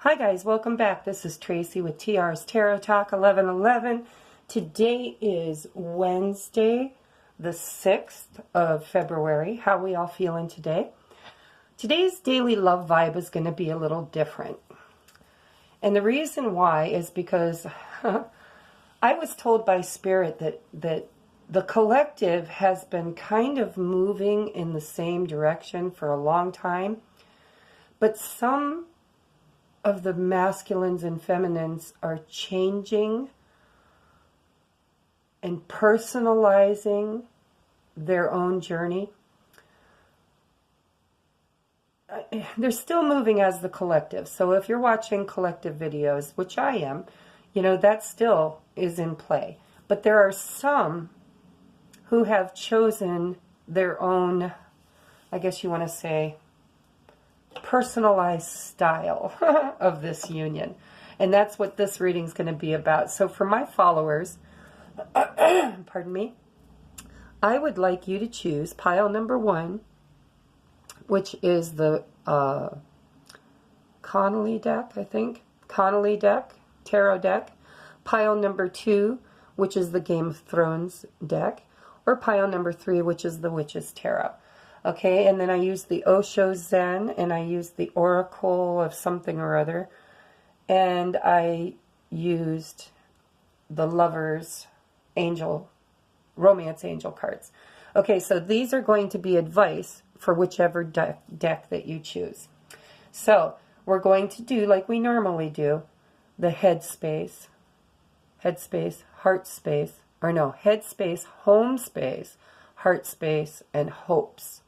Hi guys, welcome back. This is Tracy with T.R.'s Tarot Talk 1111. Today is Wednesday, the 6th of February. How are we all feeling today? Today's daily love vibe is going to be a little different. And the reason why is because I was told by Spirit that the collective has been kind of moving in the same direction for a long time. But some of the masculines and feminines are changing and personalizing their own journey. They're still moving as the collective. So if you're watching collective videos, which I am, you know, that still is in play. But there are some who have chosen their own, I guess you want to say, personalized style of this union. And that's what this reading is going to be about. So for my followers, pardon me, I would like you to choose pile number 1, which is the Connolly deck, I think. Connolly deck, tarot deck. Pile number 2, which is the Game of Thrones deck. Or pile number 3, which is the Witch's Tarot. Okay, and then I used the Osho Zen, and I used the Oracle of something or other, and I used the Lover's Angel, Romance Angel cards. Okay, so these are going to be advice for whichever deck that you choose. So, we're going to do, like we normally do, the head space, heart space, or no, head space, home space, heart space, and hopes.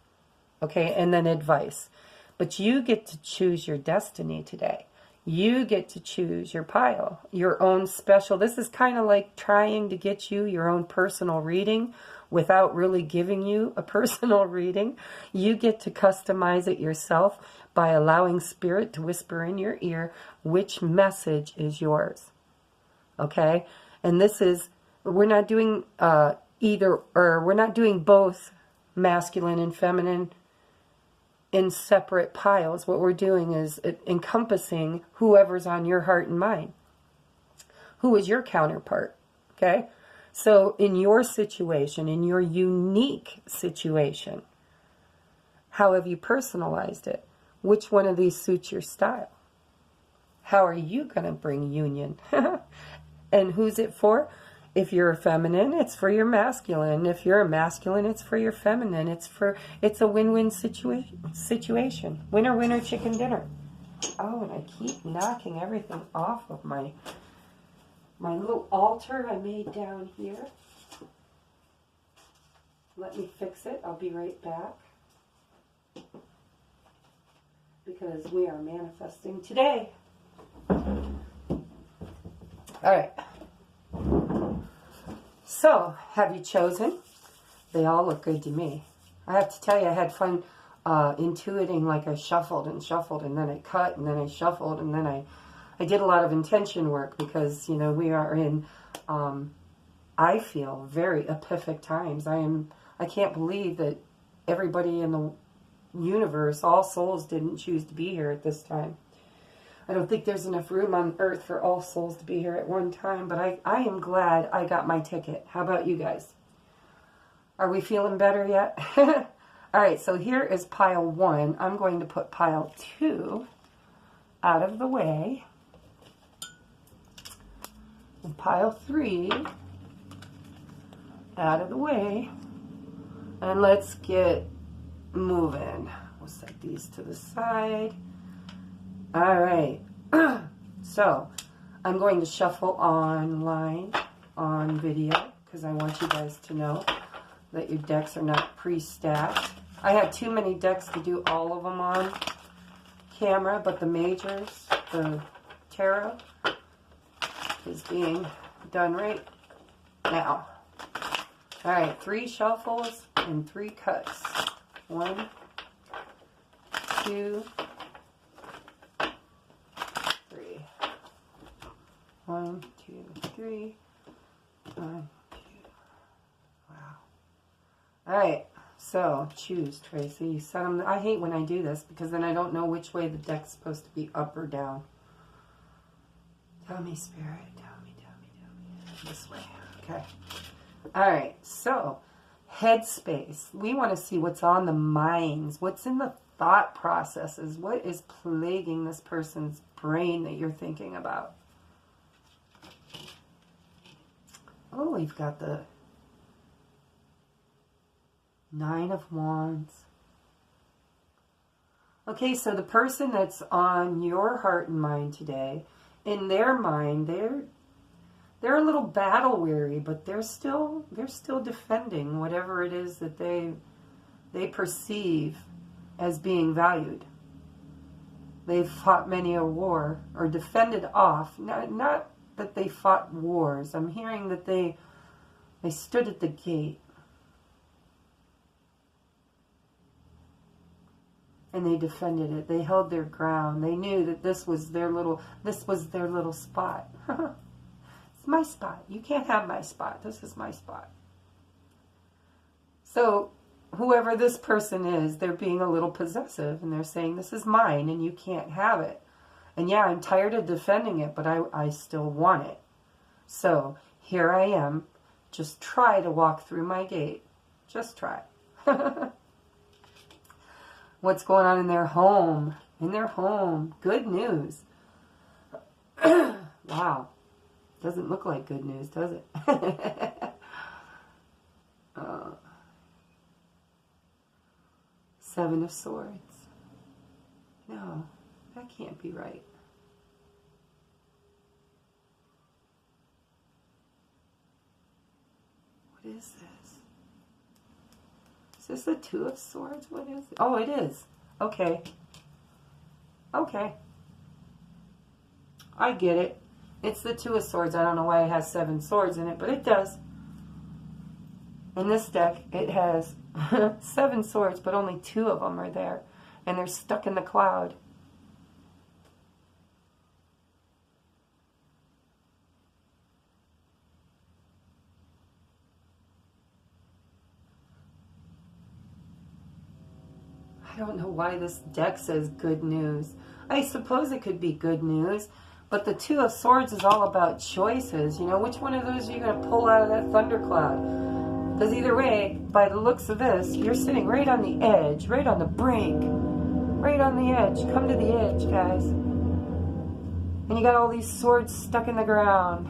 Okay, and then advice. But you get to choose your destiny today. You get to choose your pile, your own special. This is kind of like trying to get you your own personal reading without really giving you a personal reading. You get to customize it yourself by allowing Spirit to whisper in your ear which message is yours. Okay? And this is, we're not doing we're not doing both masculine and feminine in separate piles. What we're doing is encompassing whoever's on your heart and mind. Who is your counterpart? Okay? So in your situation, in your unique situation, how have you personalized it? Which one of these suits your style? How are you going to bring union? And who's it for? If you're a feminine, it's for your masculine. If you're a masculine, it's for your feminine. It's a win-win situation. Winner, winner, chicken dinner. Oh, and I keep knocking everything off of my little altar I made down here. Let me fix it. I'll be right back. Because we are manifesting today. All right. So, have you chosen? They all look good to me. I have to tell you, I had fun intuiting, like I shuffled, and then I cut, and then I shuffled, and then I did a lot of intention work because, you know, we are in, I feel, very epiphanic times. I can't believe that everybody in the universe, all souls, didn't choose to be here at this time. I don't think there's enough room on earth for all souls to be here at one time, but I am glad I got my ticket. How about you guys? Are we feeling better yet? All right, so here is pile 1. I'm going to put pile 2 out of the way. And pile 3 out of the way. And let's get moving. We'll set these to the side. All right, so I'm going to shuffle online on video because I want you guys to know that your decks are not pre-stacked. I had too many decks to do all of them on camera, but the majors, the tarot, is being done right now. All right, 3 shuffles and 3 cuts. 1, 2, 1, 2, 3. 1, 2. Wow. All right. So choose, Tracy. You set them. I hate when I do this because then I don't know which way the deck's supposed to be, up or down. Tell me, Spirit. Tell me. This way. Okay. All right. So, headspace. We want to see what's on the minds. What's in the thought processes. What is plaguing this person's brain that you're thinking about? Oh, we've got the Nine of Wands. Okay, so the person that's on your heart and mind today, in their mind, they're a little battle weary, but they're still defending whatever it is that they perceive as being valued. They've fought many a war or defended off. Not that they fought wars. I'm hearing that they stood at the gate. And they defended it. They held their ground. They knew that this was their little spot. It's my spot. You can't have my spot. This is my spot. So, whoever this person is, they're being a little possessive, and they're saying, this is mine, and you can't have it. And yeah, I'm tired of defending it, but I still want it. So, here I am. Just try to walk through my gate. Just try. What's going on in their home? In their home. Good news. Wow. Doesn't look like good news, does it? Seven of Swords. No, that can't be right. What is this? Is this the Two of Swords? What is it? Oh, it is. Okay. Okay. I get it. It's the Two of Swords. I don't know why it has 7 swords in it, but it does. In this deck, it has 7 swords, but only 2 of them are there. And they're stuck in the cloud. I don't know why this deck says good news. I suppose it could be good news, but the Two of Swords is all about choices. You know, which one of those are you going to pull out of that thundercloud? Because either way, by the looks of this, you're sitting right on the edge, right on the brink, right on the edge. Come to the edge, guys. And you got all these swords stuck in the ground.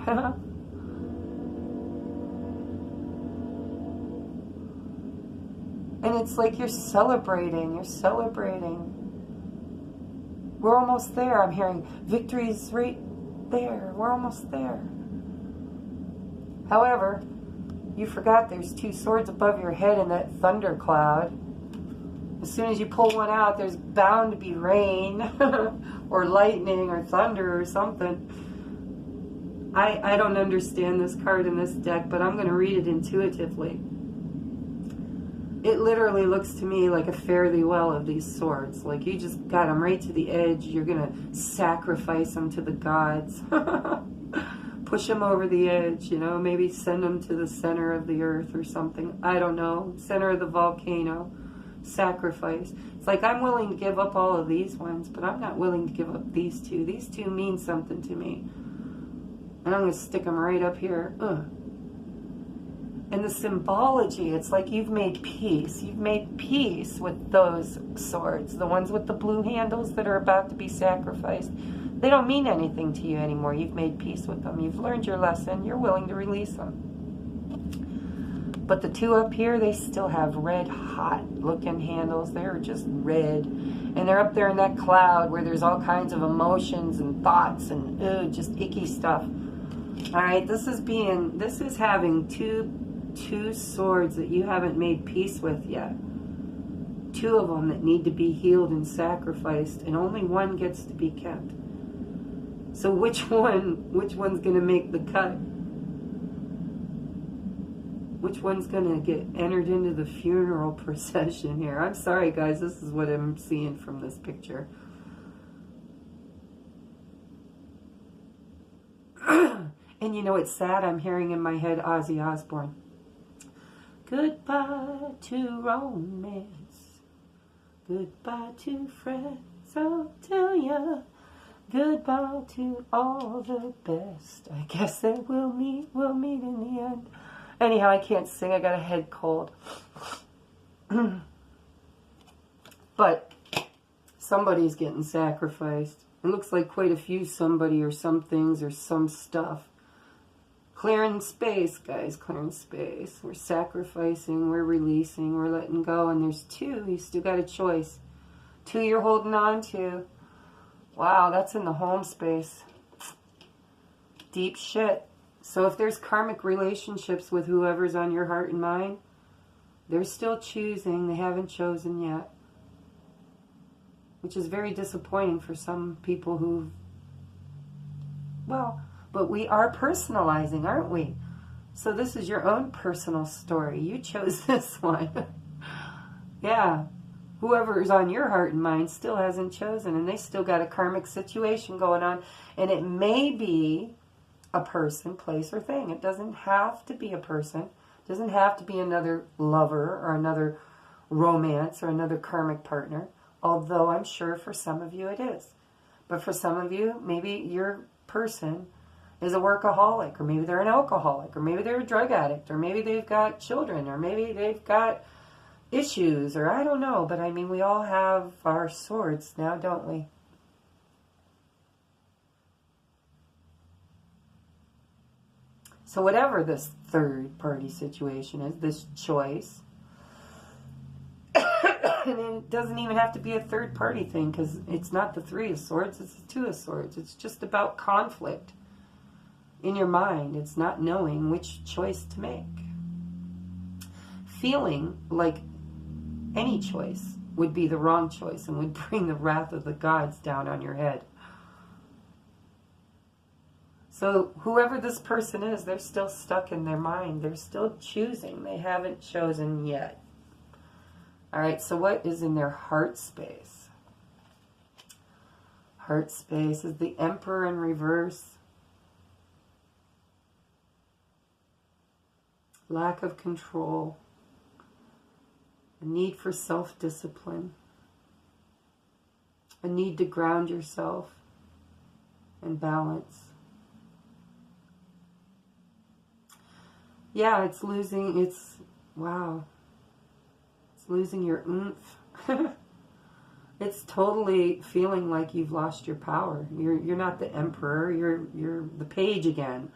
And it's like you're celebrating. You're celebrating. We're almost there. I'm hearing victory's right there. We're almost there. However, you forgot there's 2 swords above your head in that thundercloud. As soon as you pull one out, there's bound to be rain or lightning or thunder or something. I don't understand this card in this deck, but I'm going to read it intuitively. It literally looks to me like a fare thee well of these swords. Like you just got them right to the edge. You're going to sacrifice them to the gods. Push them over the edge, you know. Maybe send them to the center of the earth or something. I don't know. Center of the volcano. Sacrifice. It's like I'm willing to give up all of these ones, but I'm not willing to give up these 2. These 2 mean something to me. And I'm going to stick them right up here. And the symbology, it's like you've made peace. You've made peace with those swords. The ones with the blue handles that are about to be sacrificed. They don't mean anything to you anymore. You've made peace with them. You've learned your lesson. You're willing to release them. But the 2 up here, they still have red hot looking handles. They're just red. And they're up there in that cloud where there's all kinds of emotions and thoughts and just icky stuff. All right, this is having two swords that you haven't made peace with yet. 2 of them that need to be healed and sacrificed, and only one gets to be kept. So which one's going to make the cut? Which one's going to get entered into the funeral procession here? I'm sorry, guys. This is what I'm seeing from this picture. And you know, it's sad. I'm hearing in my head Ozzy Osbourne. Goodbye to romance. Goodbye to friends. I'll tell ya Goodbye to all the best. I guess that we'll meet in the end. Anyhow, I can't sing. I got a head cold. But somebody's getting sacrificed. It looks like quite a few somebody or some things or some stuff. Clearing space, guys. Clearing space. We're sacrificing. We're releasing. We're letting go. And there's two. You still got a choice. Two you're holding on to. Wow, that's in the home space. Deep shit. So if there's karmic relationships with whoever's on your heart and mind, they're still choosing. They haven't chosen yet. Which is very disappointing for some people who, well, but we are personalizing, aren't we? So this is your own personal story. You chose this one. Yeah. Whoever is on your heart and mind still hasn't chosen, and they still got a karmic situation going on. And it may be a person, place, or thing. It doesn't have to be a person. It doesn't have to be another lover or another romance or another karmic partner. Although I'm sure for some of you it is. But for some of you, maybe your person is a workaholic, or maybe they're an alcoholic, or maybe they're a drug addict, or maybe they've got children, or maybe they've got issues, or I don't know. But I mean, we all have our swords now, don't we? So whatever this third party situation is, this choice, and it doesn't even have to be a third party thing, because it's not the Three of Swords, it's the Two of Swords. It's just about conflict in your mind. It's not knowing which choice to make. Feeling like any choice would be the wrong choice and would bring the wrath of the gods down on your head. So whoever this person is, they're still stuck in their mind. They're still choosing. They haven't chosen yet. All right, so what is in their heart space? Heart space is the Emperor in reverse. Lack of control. A need for self-discipline. A need to ground yourself and balance. Yeah, it's losing, wow. It's losing your oomph. It's totally feeling like you've lost your power. You're not the emperor, you're the page again.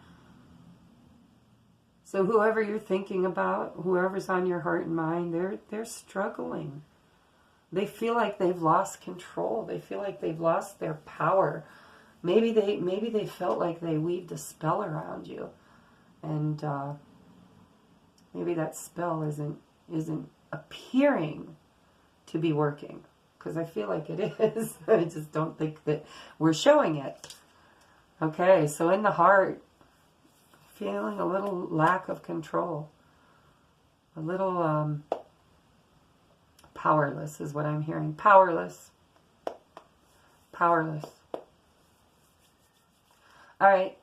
So whoever you're thinking about, whoever's on your heart and mind, they're struggling. They feel like they've lost control. They feel like they've lost their power. Maybe they felt like they weaved a spell around you, and maybe that spell isn't appearing to be working, because I feel like it is. I just don't think that we're showing it. Okay, so in the heart, feeling a little lack of control, a little powerless is what I'm hearing. Powerless. Powerless. All right,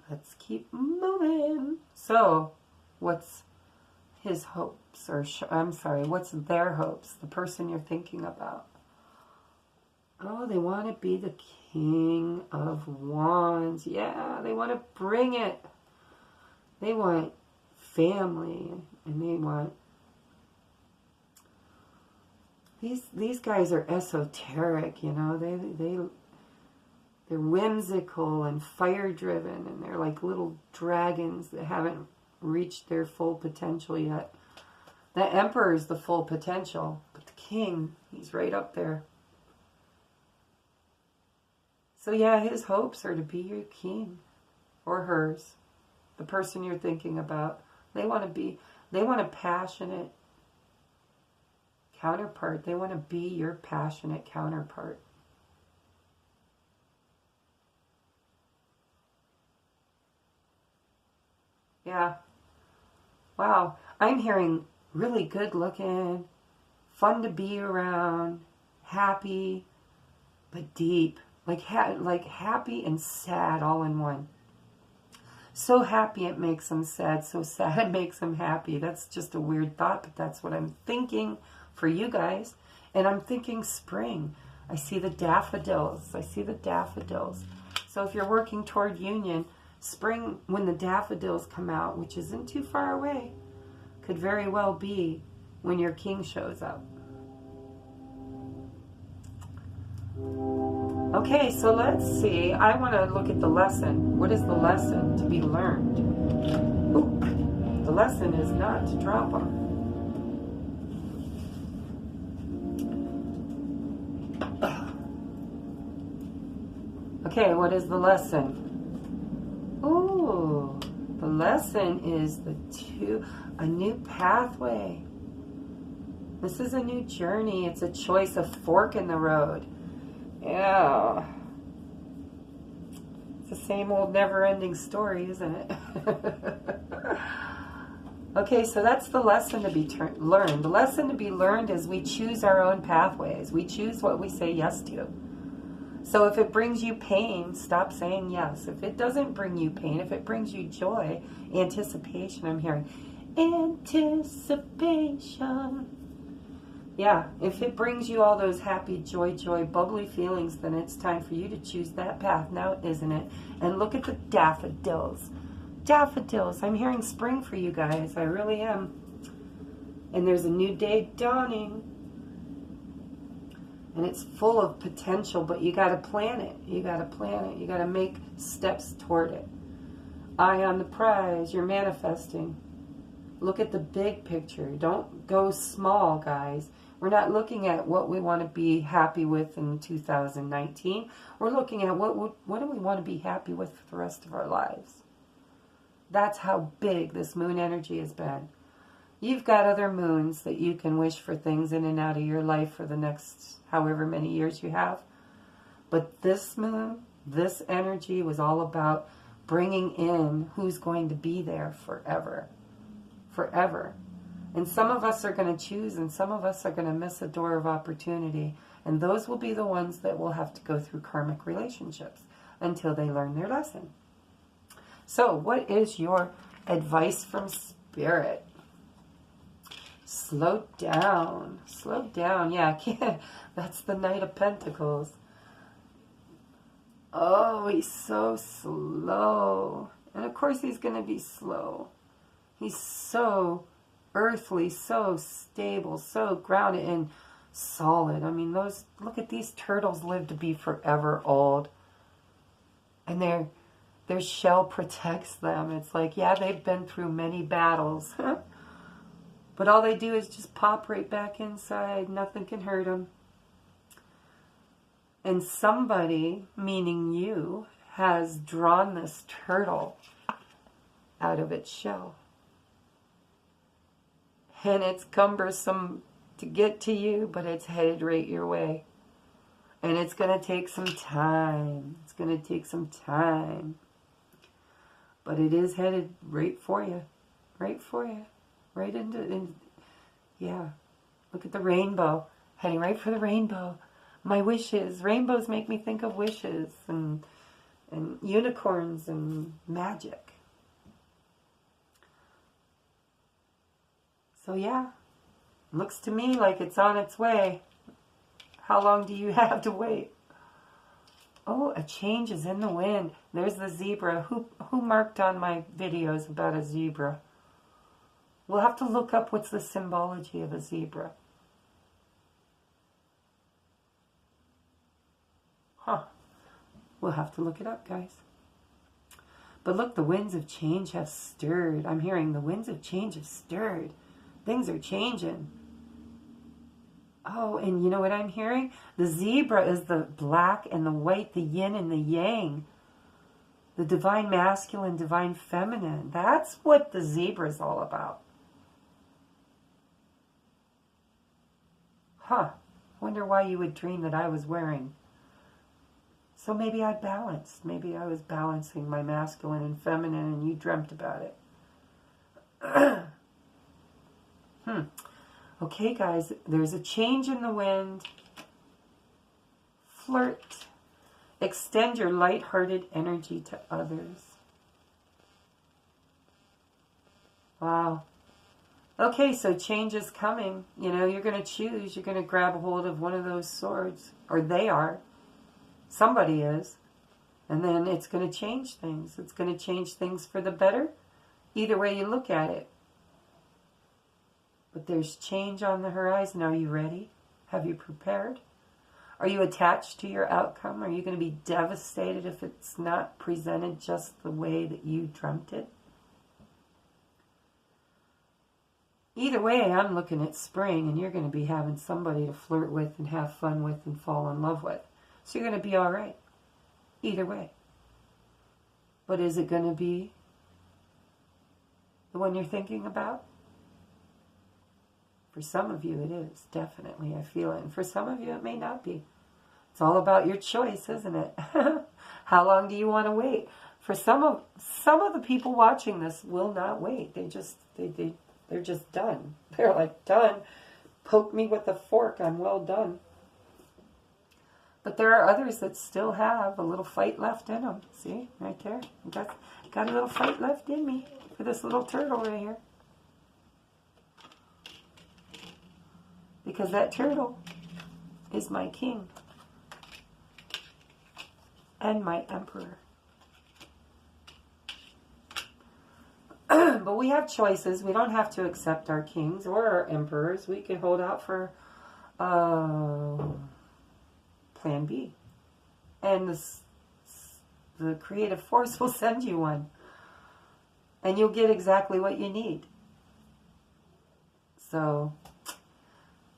let's keep moving. So, what's his hopes, or I'm sorry, what's their hopes, the person you're thinking about? Oh, they want to be the King of Wands. Yeah, they want to bring it. They want family, and they want... These guys are esoteric, you know. They're whimsical and fire-driven, and they're like little dragons that haven't reached their full potential yet. The Emperor is the full potential, but the King, he's right up there. So yeah, his hopes are to be your king, or hers, the person you're thinking about. They want a passionate counterpart. They want to be your passionate counterpart. Yeah. Wow. I'm hearing really good looking, fun to be around, happy, but deep. Like happy and sad all in one. So happy it makes them sad, so sad it makes them happy. That's just a weird thought, but that's what I'm thinking for you guys. And I'm thinking spring. I see the daffodils. I see the daffodils. So if you're working toward union, spring, when the daffodils come out, which isn't too far away, could very well be when your king shows up. Okay, so let's see. I want to look at the lesson. What is the lesson to be learned? Ooh, the lesson is not to drop them. Okay, what is the lesson? Ooh, the lesson is a new pathway. This is a new journey. It's a choice, a fork in the road. Yeah. It's the same old never-ending story, isn't it? Okay, so that's the lesson to be learned. The lesson to be learned is we choose our own pathways. We choose what we say yes to. So if it brings you pain, stop saying yes. If it doesn't bring you pain, if it brings you joy, anticipation, I'm hearing anticipation. Yeah, if it brings you all those happy, joy, bubbly feelings, then it's time for you to choose that path now, isn't it? And look at the daffodils. Daffodils. I'm hearing spring for you guys. I really am. And there's a new day dawning. And it's full of potential, but you got to plan it. You got to plan it. You got to make steps toward it. Eye on the prize. You're manifesting. Look at the big picture. Don't go small, guys. We're not looking at what we want to be happy with in 2019. We're looking at what do we want to be happy with for the rest of our lives. That's how big this moon energy has been. You've got other moons that you can wish for things in and out of your life for the next however many years you have. But this moon, this energy was all about bringing in who's going to be there forever. Forever. And some of us are going to choose, and some of us are going to miss a door of opportunity. And those will be the ones that will have to go through karmic relationships until they learn their lesson. So, what is your advice from Spirit? Slow down. Slow down. Yeah, I can't. That's the Knight of Pentacles. Oh, he's so slow. And of course he's going to be slow. He's so earthly, so stable, so grounded and solid. I mean, look at these turtles live to be forever old. And their shell protects them. It's like, yeah, they've been through many battles. But all they do is just pop right back inside. Nothing can hurt them. And somebody, meaning you, has drawn this turtle out of its shell. And it's cumbersome to get to you, but it's headed right your way. And it's going to take some time. It's going to take some time. But it is headed right for you. Right for you. Right into, yeah. Look at the rainbow. Heading right for the rainbow. My wishes. Rainbows make me think of wishes and unicorns and magic. So yeah, looks to me like it's on its way. How long do you have to wait? Oh, a change is in the wind. There's the zebra. Who marked on my videos about a zebra? We'll have to look up what's the symbology of a zebra. Huh. We'll have to look it up, guys. But look, the winds of change have stirred. I'm hearing the winds of change have stirred. Things are changing. Oh, and you know what I'm hearing? The zebra is the black and the white, the yin and the yang. The divine masculine, divine feminine. That's what the zebra is all about. Huh. Wonder why you would dream that I was wearing. So maybe I balanced. Maybe I was balancing my masculine and feminine and you dreamt about it. Okay, guys, there's a change in the wind. Flirt. Extend your light-hearted energy to others. Wow. Okay, so change is coming. You know, you're going to choose. You're going to grab a hold of one of those swords. Or they are. Somebody is. And then it's going to change things. It's going to change things for the better. Either way you look at it. But there's change on the horizon. Are you ready? Have you prepared? Are you attached to your outcome? Are you going to be devastated if it's not presented just the way that you dreamt it? Either way, I'm looking at spring, and you're going to be having somebody to flirt with and have fun with and fall in love with. So you're going to be all right. Either way. But is it going to be the one you're thinking about? For some of you, it is. Definitely, I feel it. And for some of you, it may not be. It's all about your choice, isn't it? How long do you want to wait? For some of the people watching this will not wait. They're just done. They're like, done. Poke me with a fork. I'm well done. But there are others that still have a little fight left in them. See? Right there. Got a little fight left in me for this little turtle right here. Because that turtle is my king. And my emperor. But we have choices. We don't have to accept our kings or our emperors. We can hold out for plan B. And the creative force will send you one. And you'll get exactly what you need. So,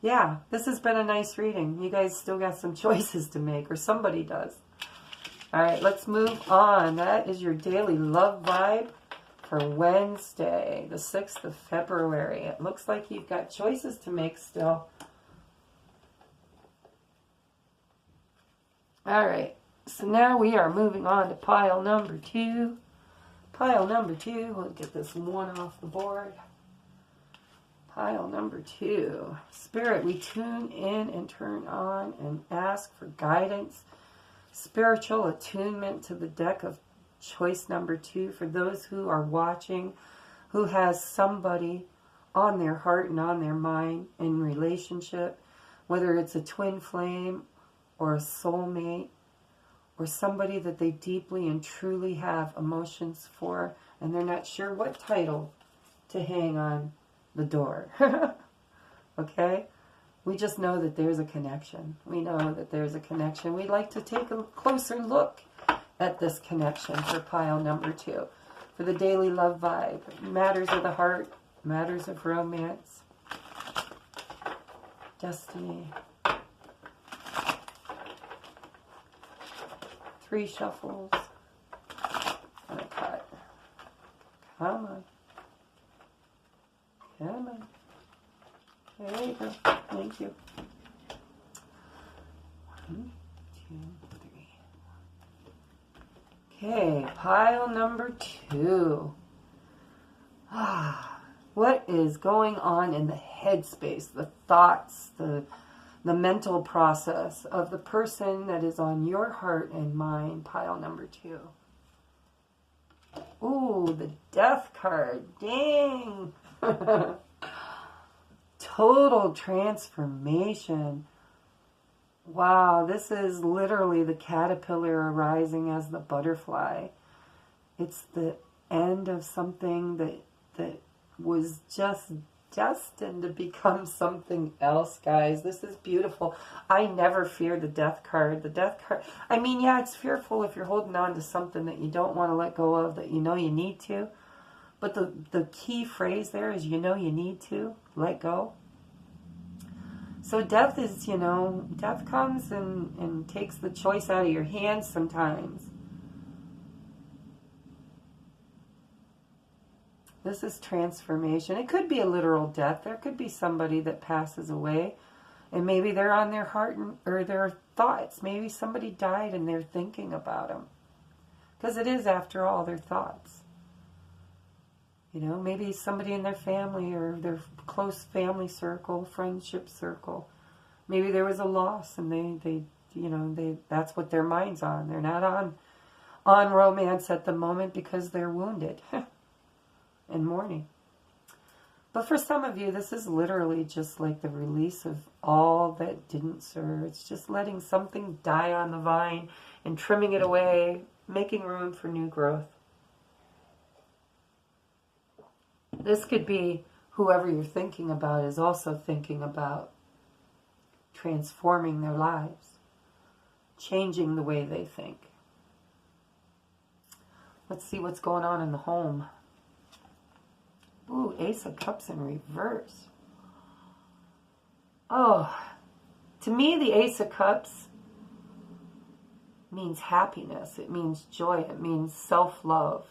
yeah, this has been a nice reading. You guys still got some choices to make, or somebody does. All right, let's move on. That is your daily love vibe for Wednesday, the 6th of February. It looks like you've got choices to make still. All right, so now we are moving on to pile number 2. Pile number 2, we'll get this one off the board. Pile number 2. Spirit, we tune in and turn on and ask for guidance. Spiritual attunement to the deck of choice number 2. For those who are watching, who has somebody on their heart and on their mind in relationship, whether it's a twin flame or a soulmate, or somebody that they deeply and truly have emotions for, and they're not sure what title to hang on the door. Okay? We just know that there's a connection. We know that there's a connection. We'd like to take a closer look at this connection for pile number 2. For the daily love vibe. Matters of the heart. Matters of romance. Destiny. 3 shuffles. And a cut. Come on. Come on. There you go. Thank you. 1, 2, 3. Okay, pile number 2. What is going on in the headspace, the thoughts, the mental process of the person that is on your heart and mind? Pile number 2. Ooh, the death card. Dang. Total transformation. Wow, this is literally the caterpillar arising as the butterfly. It's the end of something that was just destined to become something else, guys. This is beautiful. I never fear the death card. The death card, I mean, yeah, it's fearful if you're holding on to something that you don't want to let go of, that you know you need to. But the key phrase there is, you know you need to let go. So death is, death comes and takes the choice out of your hands sometimes. This is transformation. It could be a literal death. There could be somebody that passes away, and maybe they're on their heart or their thoughts. Maybe somebody died and they're thinking about them. Because it is, after all, their thoughts. Maybe somebody in their family or their close family circle, friendship circle. Maybe there was a loss and they that's what their mind's on. They're not on romance at the moment because they're wounded and mourning. But for some of you, this is literally just like the release of all that didn't serve. It's just letting something die on the vine and trimming it away, making room for new growth. This could be whoever you're thinking about is also thinking about transforming their lives, changing the way they think. Let's see what's going on in the home. Ooh, Ace of Cups in reverse. Oh, to me, the Ace of Cups means happiness. It means joy. It means self-love.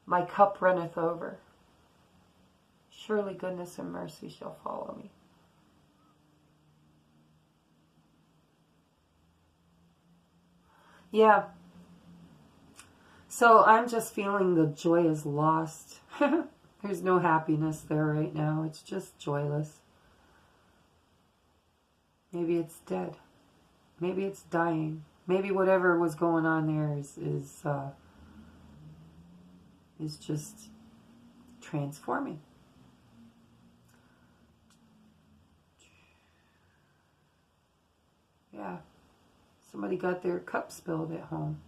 My cup runneth over. Surely goodness and mercy shall follow me. Yeah. So I'm just feeling the joy is lost. There's no happiness there right now. It's just joyless. Maybe it's dead. Maybe it's dying. Maybe whatever was going on there is just transforming. Yeah. Somebody got their cup spilled at home.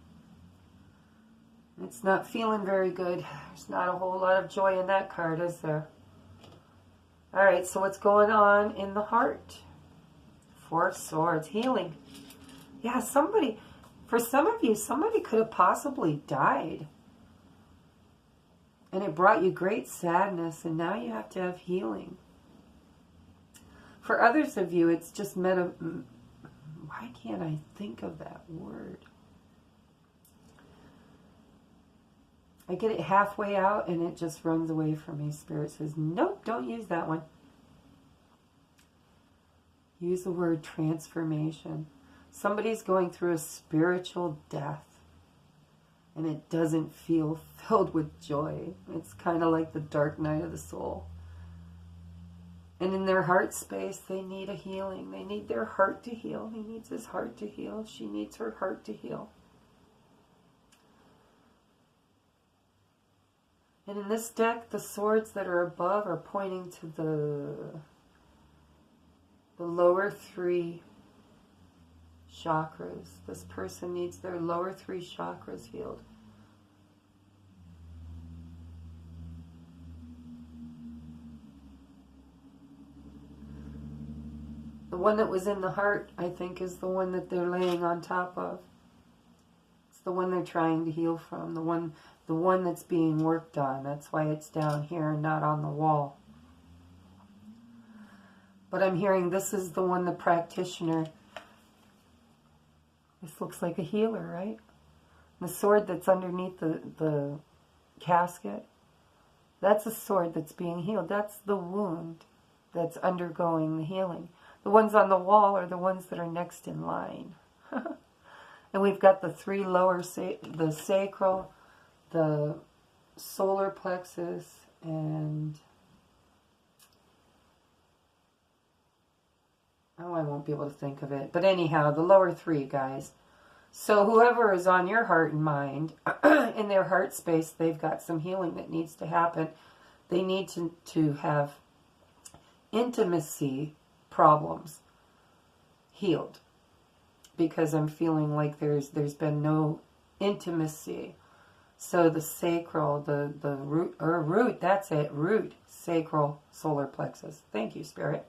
It's not feeling very good. There's not a whole lot of joy in that card, is there? All right, so what's going on in the heart? Four of Swords, healing. Yeah, somebody, for some of you, somebody could have possibly died. And it brought you great sadness, and now you have to have healing. For others of you, it's just why can't I think of that word? I get it halfway out and it just runs away from me. Spirit says, nope, don't use that one. Use the word transformation. Somebody's going through a spiritual death and it doesn't feel filled with joy. It's kind of like the dark night of the soul. And in their heart space, they need a healing. They need their heart to heal. He needs his heart to heal. She needs her heart to heal. And in this deck, the swords that are above are pointing to the lower three chakras. This person needs their lower three chakras healed. The one that was in the heart, I think, is the one that they're laying on top of. It's the one they're trying to heal from, the one that's being worked on. That's why it's down here and not on the wall. But I'm hearing this is the one, the practitioner. This looks like a healer, right? The sword that's underneath the casket, that's a sword that's being healed. That's the wound that's undergoing the healing. The ones on the wall are the ones that are next in line. And we've got the three lower, the sacral, the solar plexus, and oh, I won't be able to think of it. But anyhow, the lower three, guys. So whoever is on your heart and mind, in their heart space, they've got some healing that needs to happen. They need to have intimacy problems healed. Because I'm feeling like there's been no intimacy. So the sacral, the root, that's it, root, sacral, solar plexus. Thank you, Spirit.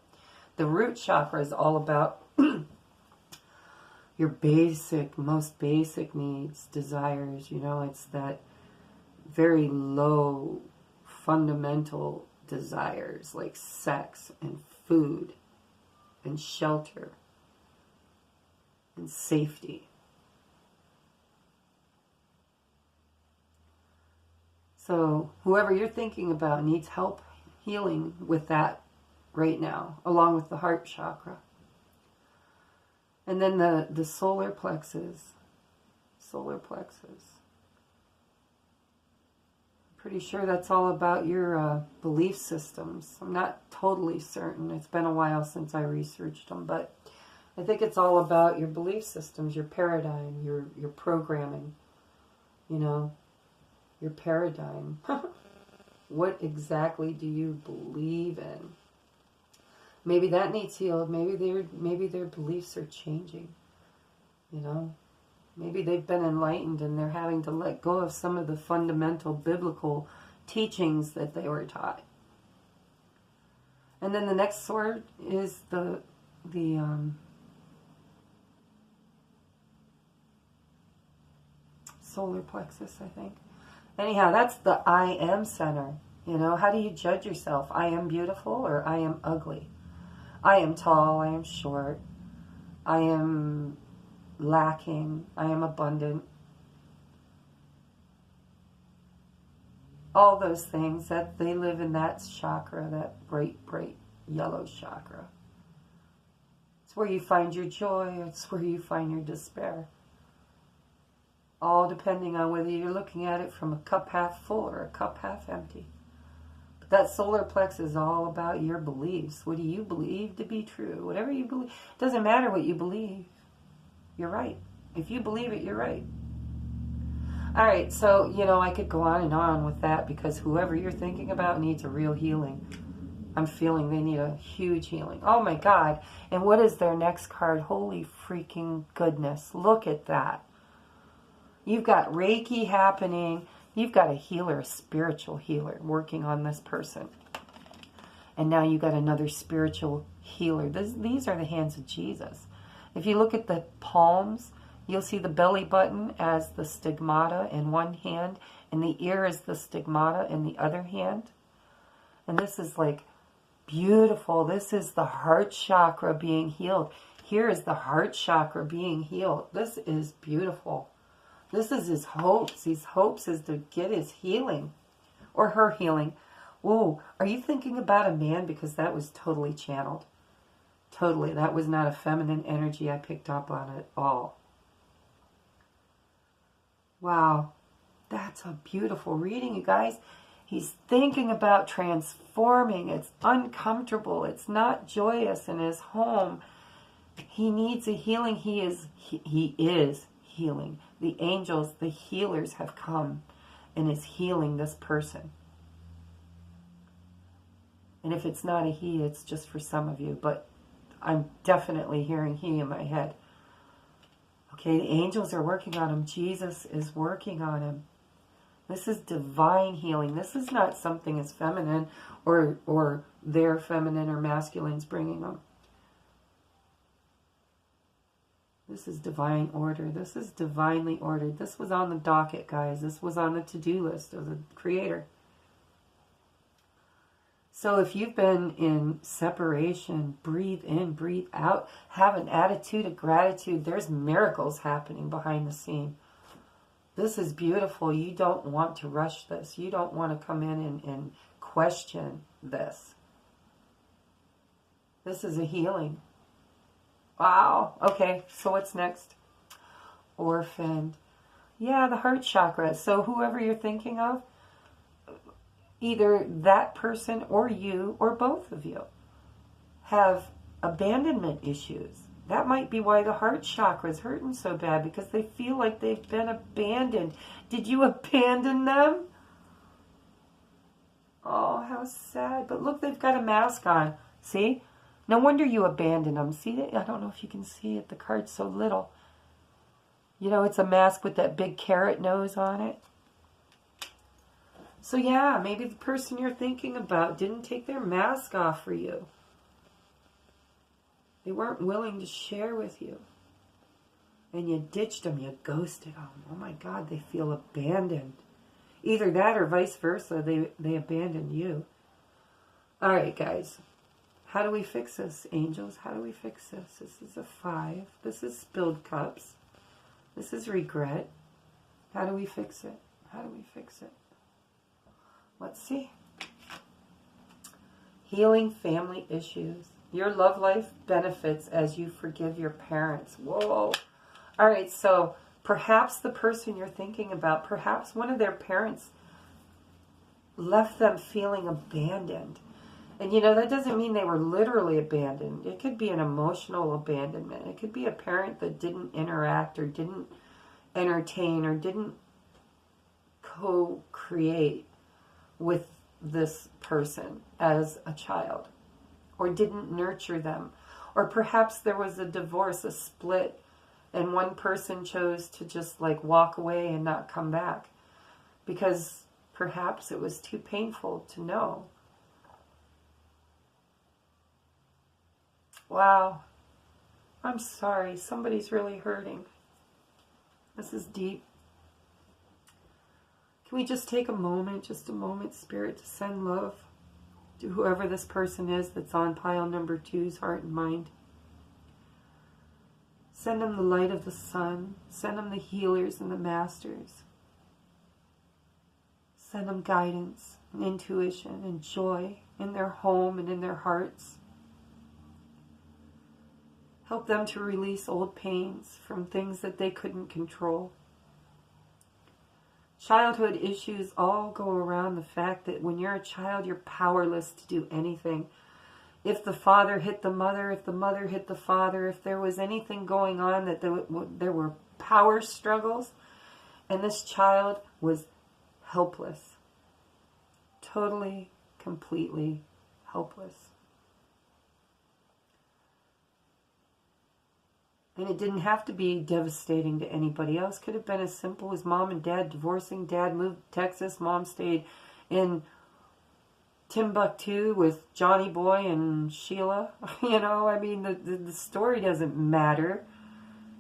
The root chakra is all about your basic, most basic needs, desires. You know, it's that very low, fundamental desires like sex and food and shelter and safety. So whoever you're thinking about needs help healing with that right now, along with the heart chakra. And then the solar plexus. Solar plexus. I'm pretty sure that's all about your belief systems. I'm not totally certain. It's been a while since I researched them, but I think it's all about your belief systems, your paradigm, your programming, you know, your paradigm. What exactly do you believe in? Maybe that needs healed. Maybe their beliefs are changing. You know, maybe they've been enlightened and they're having to let go of some of the fundamental biblical teachings that they were taught. And then the next sword is the solar plexus, I think. Anyhow, that's the I am center. You know, how do you judge yourself? I am beautiful or I am ugly? I am tall, I am short, I am lacking, I am abundant. All those things, that they live in that chakra, that bright, bright yellow chakra. It's where you find your joy, it's where you find your despair. All depending on whether you're looking at it from a cup half full or a cup half empty. But that solar plex is all about your beliefs. What do you believe to be true? Whatever you believe. It doesn't matter what you believe. You're right. If you believe it, you're right. All right, so, you know, I could go on and on with that because whoever you're thinking about needs a real healing. I'm feeling they need a huge healing. Oh, my God. And what is their next card? Holy freaking goodness. Look at that. You've got Reiki happening. You've got a healer, a spiritual healer working on this person. And now you've got another spiritual healer. These are the hands of Jesus. If you look at the palms, you'll see the belly button as the stigmata in one hand, and the ear is the stigmata in the other hand. And this is like beautiful. This is the heart chakra being healed. Here is the heart chakra being healed. This is beautiful. This is his hopes. His hopes is to get his healing or her healing. Whoa, are you thinking about a man? Because that was totally channeled. Totally. That was not a feminine energy I picked up on at all. Wow. That's a beautiful reading, you guys. He's thinking about transforming. It's uncomfortable. It's not joyous in his home. He needs a healing. He is healing. The angels, the healers have come and is healing this person. And if it's not a he, it's just for some of you. But I'm definitely hearing he in my head. Okay, the angels are working on him. Jesus is working on him. This is divine healing. This is not something as feminine or their feminine or masculines bringing them. This is divine order. This is divinely ordered. This was on the docket, guys. This was on the to-do list of the Creator. So if you've been in separation, breathe in, breathe out. Have an attitude of gratitude. There's miracles happening behind the scene. This is beautiful. You don't want to rush this. You don't want to come in and question this. This is a healing. Wow. Okay, so what's next? Orphaned. Yeah, the heart chakra. So whoever you're thinking of, either that person or you or both of you have abandonment issues. That might be why the heart chakra is hurting so bad, because they feel like they've been abandoned. Did you abandon them? Oh, how sad. But look, they've got a mask on. See? No wonder you abandoned them. See, I don't know if you can see it. The card's so little. You know, it's a mask with that big carrot nose on it. So yeah, maybe the person you're thinking about didn't take their mask off for you. They weren't willing to share with you. And you ditched them, you ghosted them. Oh my God, they feel abandoned. Either that or vice versa, they abandoned you. All right, guys. How do we fix this, angels? How do we fix this? This is a 5. This is spilled cups. This is regret. How do we fix it? How do we fix it? Let's see. Healing family issues. Your love life benefits as you forgive your parents. Whoa. All right, so perhaps the person you're thinking about, perhaps one of their parents left them feeling abandoned. And, you know, that doesn't mean they were literally abandoned. It could be an emotional abandonment. It could be a parent that didn't interact or didn't entertain or didn't co-create with this person as a child, or didn't nurture them, or perhaps there was a divorce, a split, and one person chose to just like walk away and not come back because perhaps it was too painful to know. Wow. I'm sorry. Somebody's really hurting. This is deep. Can we just take a moment, Spirit, to send love to whoever this person is that's on pile number 2's heart and mind? Send them the light of the sun. Send them the healers and the masters. Send them guidance and intuition and joy in their home and in their hearts. Help them to release old pains from things that they couldn't control. Childhood issues all go around the fact that when you're a child, you're powerless to do anything. If the father hit the mother, if the mother hit the father, if there was anything going on, that there were power struggles, and this child was helpless. Totally, completely helpless. And it didn't have to be devastating to anybody else. Could have been as simple as mom and dad divorcing. Dad moved to Texas. Mom stayed in Timbuktu with Johnny Boy and Sheila. You know, I mean, the story doesn't matter.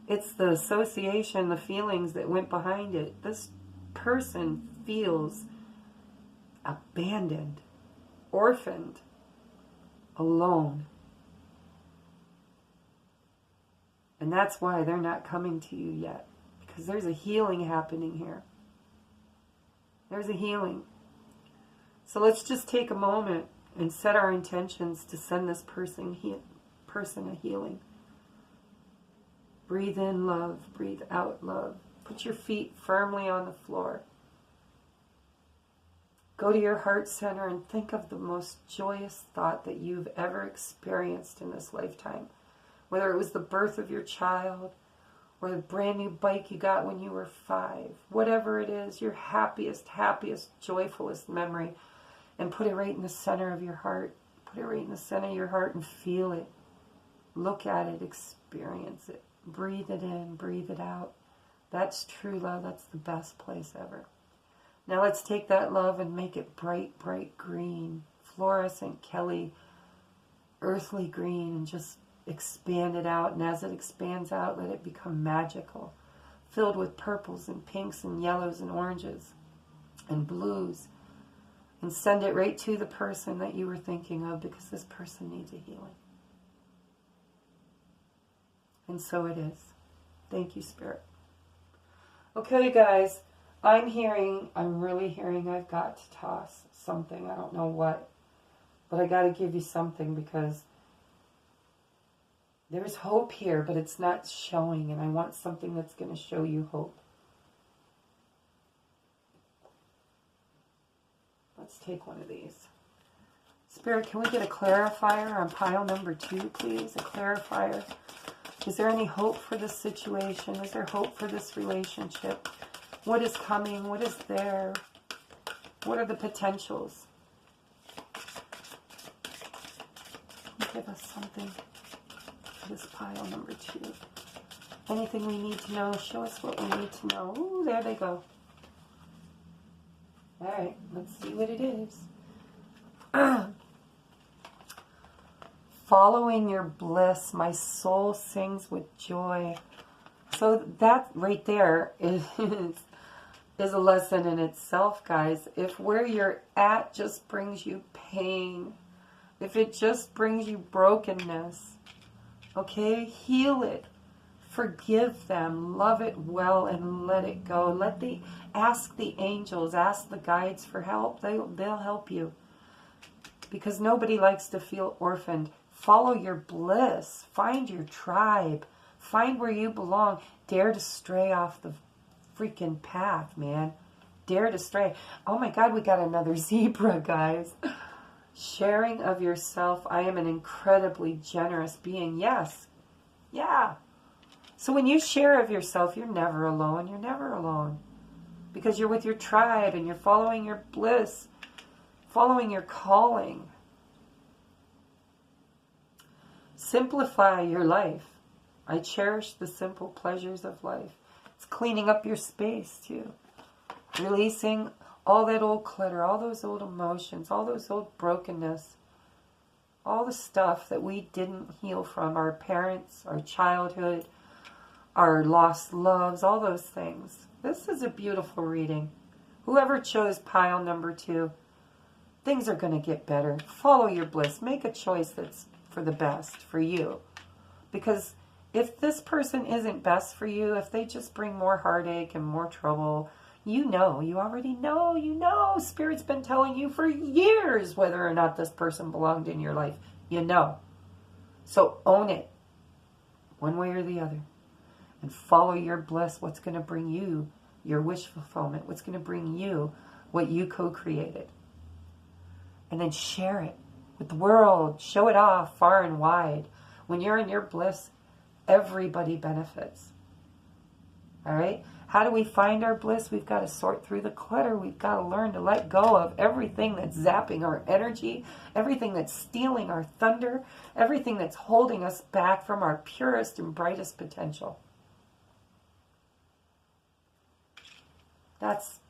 It's the association, the feelings that went behind it. This person feels abandoned, orphaned, alone. And that's why they're not coming to you yet. Because there's a healing happening here. There's a healing. So let's just take a moment and set our intentions to send this person a healing. Breathe in love. Breathe out love. Put your feet firmly on the floor. Go to your heart center and think of the most joyous thought that you've ever experienced in this lifetime. Whether it was the birth of your child or the brand new bike you got when you were 5. Whatever it is, your happiest, joyfulest memory. And put it right in the center of your heart. Put it right in the center of your heart and feel it. Look at it, experience it. Breathe it in, breathe it out. That's true love. That's the best place ever. Now let's take that love and make it bright, bright green. Fluorescent, Kelly, earthly green, and just expand it out. And as it expands out, let it become magical. Filled with purples and pinks and yellows and oranges and blues. And send it right to the person that you were thinking of, because this person needs a healing. And so it is. Thank you, Spirit. Okay, guys. I'm really hearing I've got to toss something. I don't know what. But I got to give you something, because there's hope here, but it's not showing. And I want something that's going to show you hope. Let's take one of these. Spirit, can we get a clarifier on pile number 2, please? A clarifier. Is there any hope for this situation? Is there hope for this relationship? What is coming? What is there? What are the potentials? Give us something for this pile number 2. Anything we need to know? Show us what we need to know. Ooh, there they go. All right, let's see what it is. Following your bliss, my soul sings with joy. So that right there is a lesson in itself, guys. If where you're at just brings you pain, if it just brings you brokenness, okay, heal it. Forgive them, love it well, and let it go. Ask the angels, ask the guides for help. They'll help you. Because nobody likes to feel orphaned. Follow your bliss. Find your tribe. Find where you belong. Dare to stray off the freaking path, man. Dare to stray. Oh my God, we got another zebra, guys. Sharing of yourself. I am an incredibly generous being. Yes. Yeah. So when you share of yourself, you're never alone. You're never alone. Because you're with your tribe and you're following your bliss. following your calling. Simplify your life. I cherish the simple pleasures of life. It's cleaning up your space too. Releasing all that old clutter, all those old emotions, all those old brokenness, all the stuff that we didn't heal from, our parents, our childhood, our lost loves, all those things. This is a beautiful reading. Whoever chose pile number 2, things are going to get better. Follow your bliss. Make a choice that's for the best for you. Because if this person isn't best for you, if they just bring more heartache and more trouble, you already know. Spirit's been telling you for years whether or not this person belonged in your life. You know. So own it, one way or the other. And follow your bliss, what's going to bring you your wish fulfillment, what's going to bring you what you co-created. And then share it with the world. Show it off far and wide. When you're in your bliss, everybody benefits. All right? How do we find our bliss? We've got to sort through the clutter. We've got to learn to let go of everything that's zapping our energy, everything that's stealing our thunder, everything that's holding us back from our purest and brightest potential. That's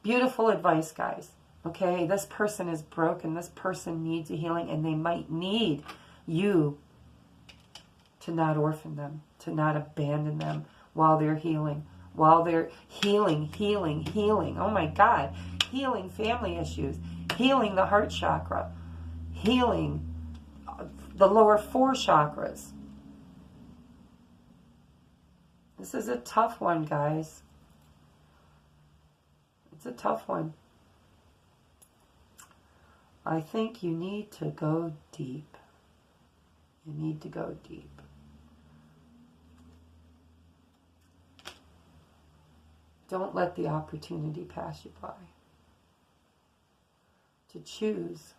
beautiful advice, guys. Okay, this person is broken. This person needs a healing, and they might need you to not orphan them, to not abandon them while they're healing. While they're healing. Oh my God. Healing family issues. Healing the heart chakra. Healing the lower 4 chakras. This is a tough one, guys. It's a tough one. I think you need to go deep. You need to go deep. Don't let the opportunity pass you by. To choose.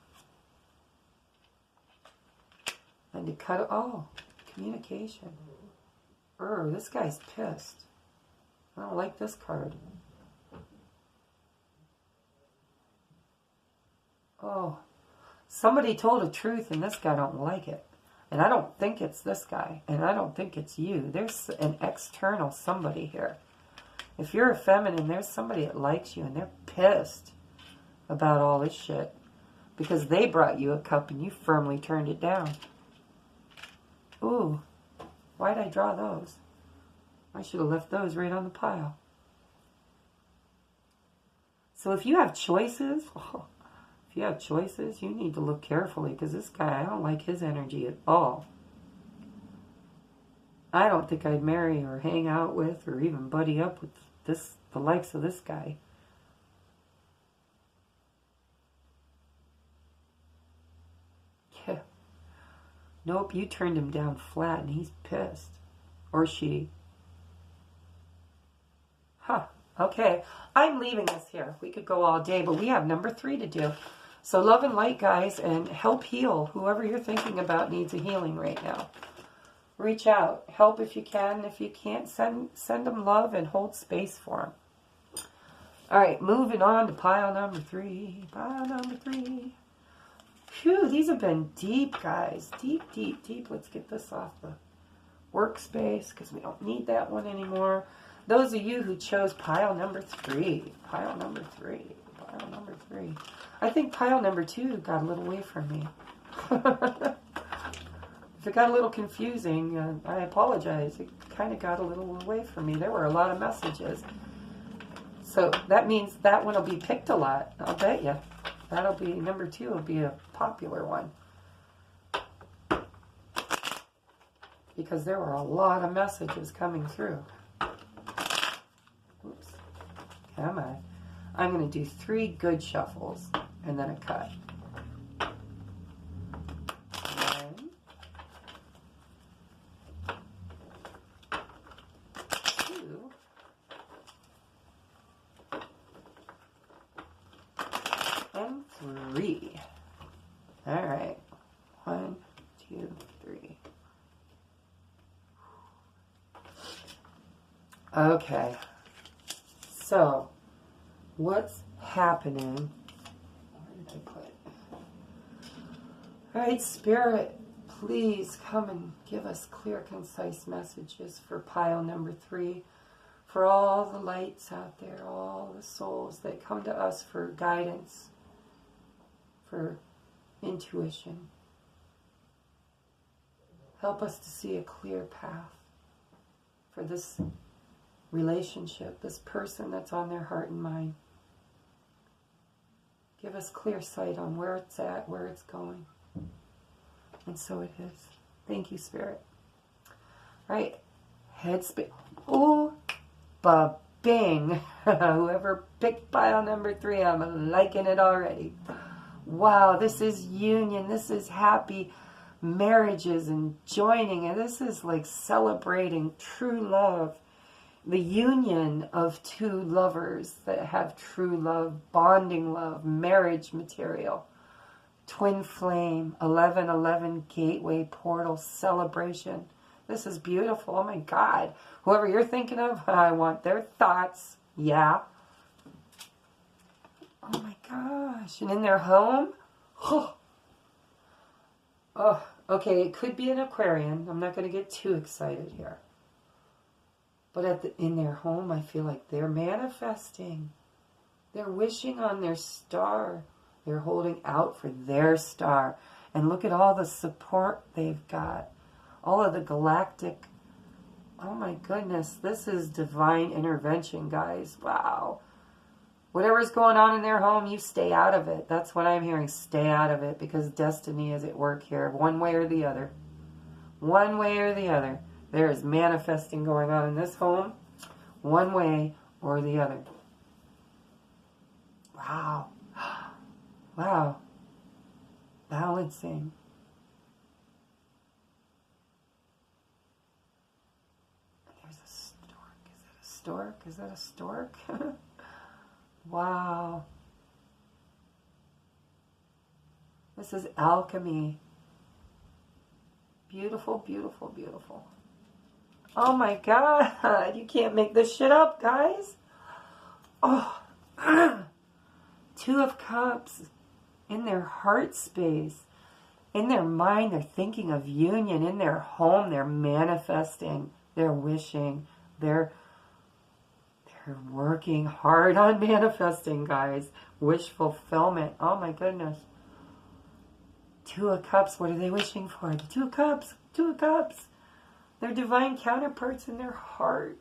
And to cut it all. Communication. This guy's pissed. I don't like this card. Oh, somebody told a truth and this guy don't like it. And I don't think it's this guy. And I don't think it's you. There's an external somebody here. If you're a feminine, there's somebody that likes you and they're pissed about all this shit. Because they brought you a cup and you firmly turned it down. Ooh, why'd I draw those? I should have left those right on the pile. So if you have choices... If you have choices, you need to look carefully because this guy, I don't like his energy at all. I don't think I'd marry or hang out with or even buddy up with the likes of this guy. Yeah. Nope, you turned him down flat and he's pissed. Or she. Huh. Okay. I'm leaving this here. We could go all day, but we have number 3 to do. So love and light, guys, and help heal. Whoever you're thinking about needs a healing right now. Reach out. Help if you can. If you can't, send them love and hold space for them. All right, moving on to pile number 3. Pile number 3. Phew, these have been deep, guys. Deep, deep, deep. Let's get this off the workspace because we don't need that one anymore. Those of you who chose pile number 3. Pile number 3. Pile number 3. I think pile number 2 got a little away from me. If it got a little confusing, I apologize. It kind of got a little away from me. There were a lot of messages. So that means that one will be picked a lot. I'll bet you. That'll be, number 2 will be a popular one. Because there were a lot of messages coming through. Oops. Come on. I'm going to do 3 good shuffles and then a cut. 1, 2, and 3. All right. 1, 2, 3. Okay. So, what's happening? Where did I put All right, Spirit, please come and give us clear, concise messages for pile number 3, for all the lights out there, all the souls that come to us for guidance, for intuition. Help us to see a clear path for this relationship, this person that's on their heart and mind. Give us clear sight on where it's at, where it's going. And so it is. Thank you, Spirit. All right. Head spin. Oh, ba-bing. Whoever picked pile number 3, I'm liking it already. Wow, this is union. This is happy marriages and joining. And this is like celebrating true love. The union of two lovers that have true love, bonding love, marriage material. Twin flame, 1111 gateway portal celebration. This is beautiful. Oh my God. Whoever you're thinking of, I want their thoughts. Yeah. Oh my gosh. And in their home? Oh, okay. It could be an Aquarian. I'm not going to get too excited here. But in their home, I feel like they're manifesting. They're wishing on their star. They're holding out for their star. And look at all the support they've got. All of the galactic. Oh my goodness. This is divine intervention, guys. Wow. Whatever's going on in their home, you stay out of it. That's what I'm hearing. Stay out of it, because destiny is at work here. One way or the other. One way or the other. There is manifesting going on in this home. One way or the other. Wow. Wow. Balancing. There's a stork. Is that a stork? Is that a stork? Wow. This is alchemy. Beautiful, beautiful, beautiful. Oh my God. You can't make this shit up, guys. Oh. 2 of Cups. In their heart space, in their mind, they're thinking of union. In their home, they're manifesting, they're wishing, they're working hard on manifesting, guys. Wish fulfillment. Oh my goodness. 2 of Cups, what are they wishing for? The 2 of Cups, 2 of Cups. Their divine counterparts in their heart.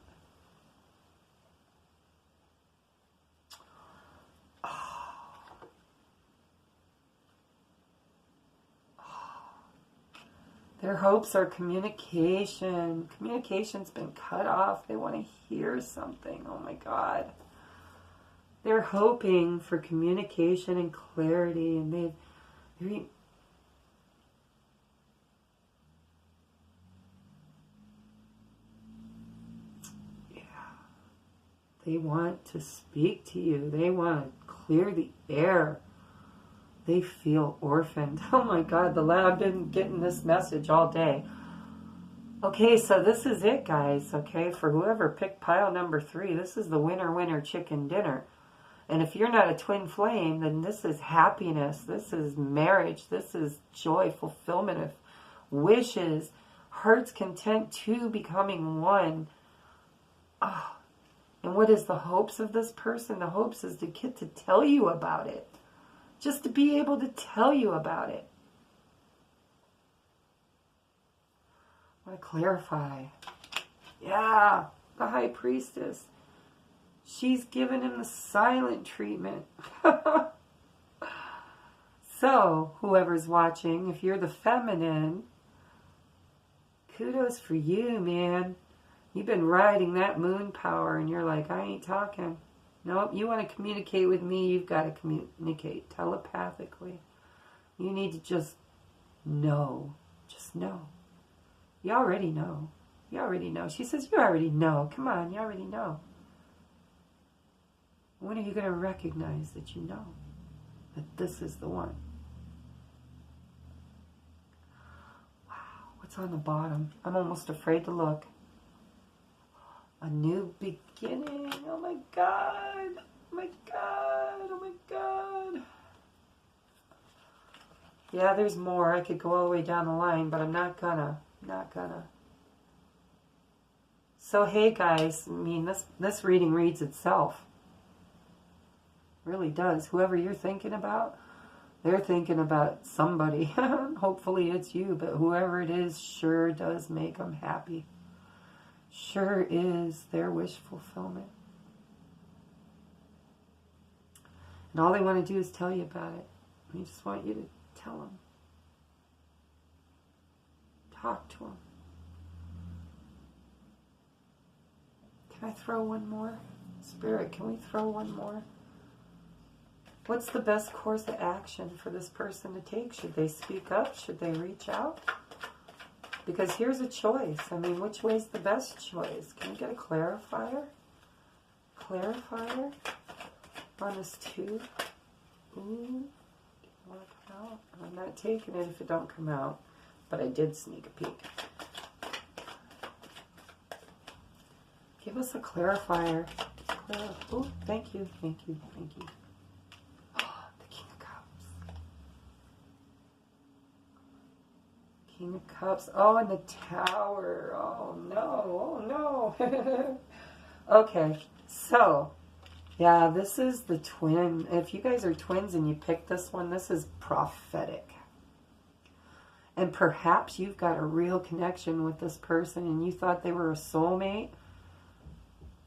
Their hopes are communication. Communication's been cut off. They want to hear something. Oh my God. They're hoping for communication and clarity, and they're they want to speak to you. They want to clear the air. They feel orphaned. Oh my God, I've been getting this message all day. Okay, so this is it, guys, okay? For whoever picked pile number 3, this is the winner chicken dinner. And if you're not a twin flame, then this is happiness. This is marriage. This is joy, fulfillment of wishes, heart's content, 2 becoming 1. Oh. And what is the hopes of this person? The hopes is to get to tell you about it. Just to be able to tell you about it. I want to clarify. Yeah, the High Priestess. She's giving him the silent treatment. So, whoever's watching, if you're the feminine, kudos for you, man. You've been riding that moon power and you're like, I ain't talking. Nope, you want to communicate with me, you've got to communicate telepathically. You need to just know. Just know. You already know. You already know. She says, you already know. Come on, you already know. When are you going to recognize that you know that this is the one? Wow, what's on the bottom? I'm almost afraid to look. A new beginning. Oh my God. Oh my God. Oh my God. Yeah, there's more. I could go all the way down the line, but I'm not gonna. Not gonna. So, hey guys, I mean, this reading reads itself. It really does. Whoever you're thinking about, they're thinking about somebody. Hopefully it's you, but whoever it is sure does make them happy. Sure is their wish fulfillment. And all they want to do is tell you about it. They just want you to tell them. Talk to them. Can I throw one more? Spirit, can we throw one more? What's the best course of action for this person to take? Should they speak up? Should they reach out? Because here's a choice. I mean, which way's the best choice? Can we get a clarifier? Clarifier on this 2. Ooh. Want to come out? I'm not taking it if it don't come out, but I did sneak a peek. Give us a clarifier. Oh, thank you, thank you, thank you. Oh, the King of Cups. King of Cups. Oh, and the Tower. Oh, no. Oh, no. Okay, so, yeah, this is the twin. If you guys are twins and you picked this one, this is prophetic. And perhaps you've got a real connection with this person and you thought they were a soulmate.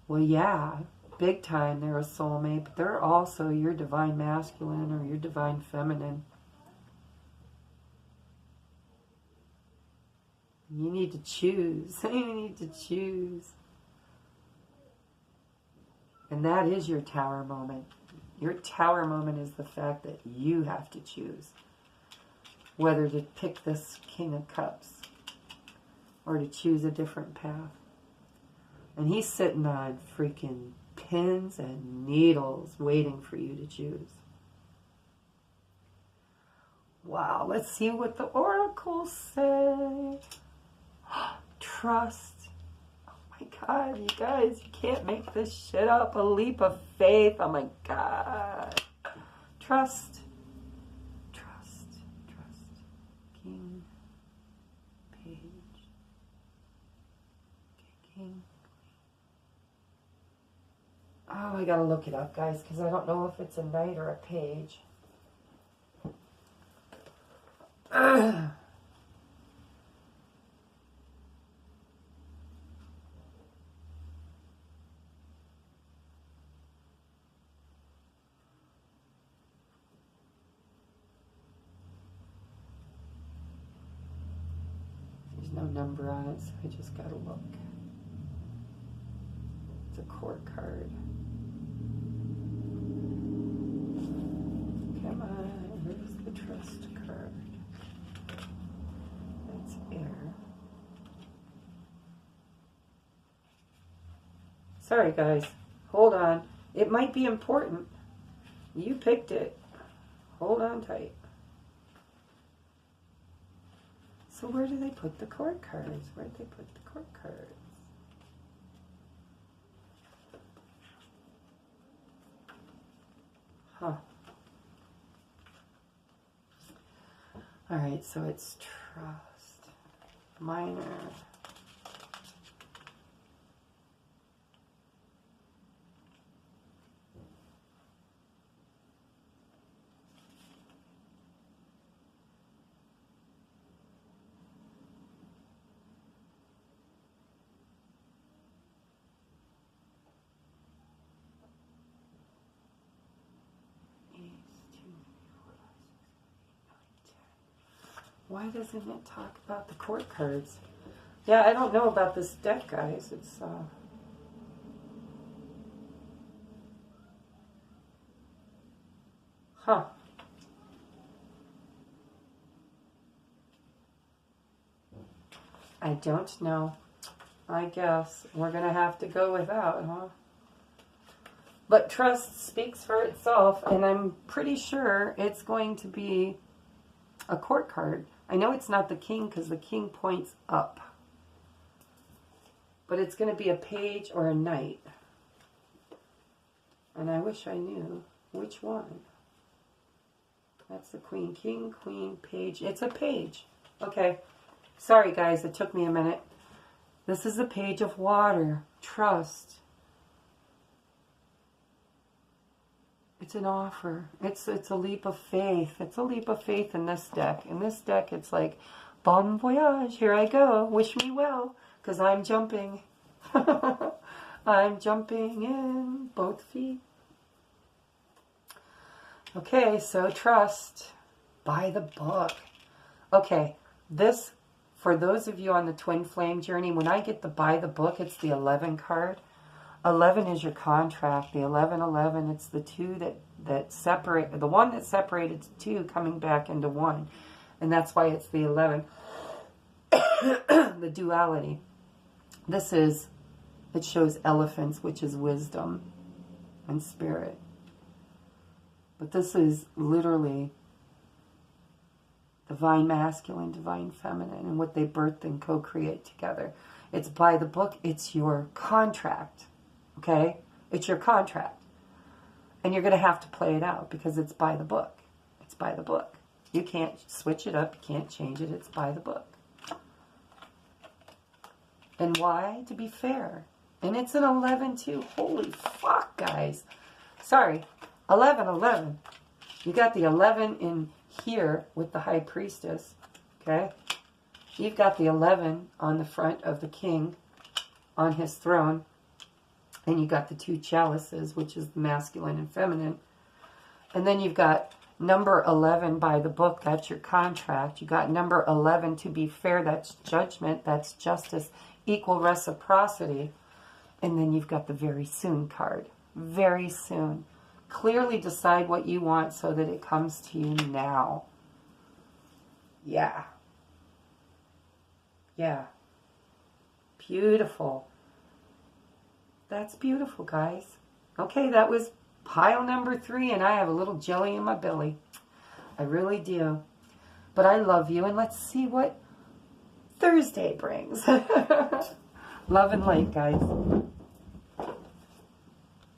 Well, yeah, big time they're a soulmate, but they're also your divine masculine or your divine feminine. You need to choose. You need to choose. And that is your Tower moment. Your Tower moment is the fact that you have to choose whether to pick this King of Cups or to choose a different path. And he's sitting on freaking pins and needles waiting for you to choose. Wow, let's see what the oracles say. Trust. Oh my God, you guys, you can't make this shit up. A leap of faith. Oh my God. Trust. Trust. Trust. King. Page. Okay, King. Oh, I gotta look it up, guys, because I don't know if it's a knight or a page. There's no number on it, so I just gotta look. It's a court card. Come on, where's the trust card? That's air. Sorry, guys. Hold on. It might be important. You picked it. Hold on tight. So where do they put the court cards? Where did they put the court cards? Huh. All right, so it's trust. Minor. Why doesn't it talk about the court cards? Yeah, I don't know about this deck, guys. It's, huh. I don't know. I guess we're going to have to go without, huh? But trust speaks for itself, and I'm pretty sure it's going to be a court card. I know it's not the king because the king points up. But it's going to be a page or a knight. And I wish I knew which one. That's the Queen, King, Queen, Page. It's a page. Okay. Sorry, guys. It took me a minute. This is the Page of Water. Trust. It's an offer. It's a leap of faith. It's a leap of faith in this deck. In this deck, it's like, bon voyage. Here I go. Wish me well. Because I'm jumping. I'm jumping in both feet. Okay, so trust. Buy the book. Okay, this, for those of you on the twin flame journey, when I get the buy the book, it's the 11 card. 11 is your contract. The 1111, it's the two that separate, the one that separated two coming back into one. And that's why it's the 11. The duality. This is, it shows elephants, which is wisdom and spirit. But this is literally divine masculine, divine feminine, and what they birth and co-create together. It's by the book. It's your contract. Okay? It's your contract. And you're going to have to play it out because it's by the book. It's by the book. You can't switch it up. You can't change it. It's by the book. And why? To be fair. And it's an 11 too. Holy fuck, guys. Sorry. 1111. You got the 11 in here with the High Priestess. Okay? You've got the 11 on the front of the king on his throne. And you got the two chalices, which is the masculine and feminine. And then you've got number 11 by the book. That's your contract. You got number 11 to be fair. That's judgment. That's justice. Equal reciprocity. And then you've got the very soon card. Very soon. Clearly decide what you want so that it comes to you now. Yeah. Yeah. Beautiful. That's beautiful, guys. Okay, that was pile number 3, and I have a little jelly in my belly. I really do. But I love you, and let's see what Thursday brings. Love and light, guys.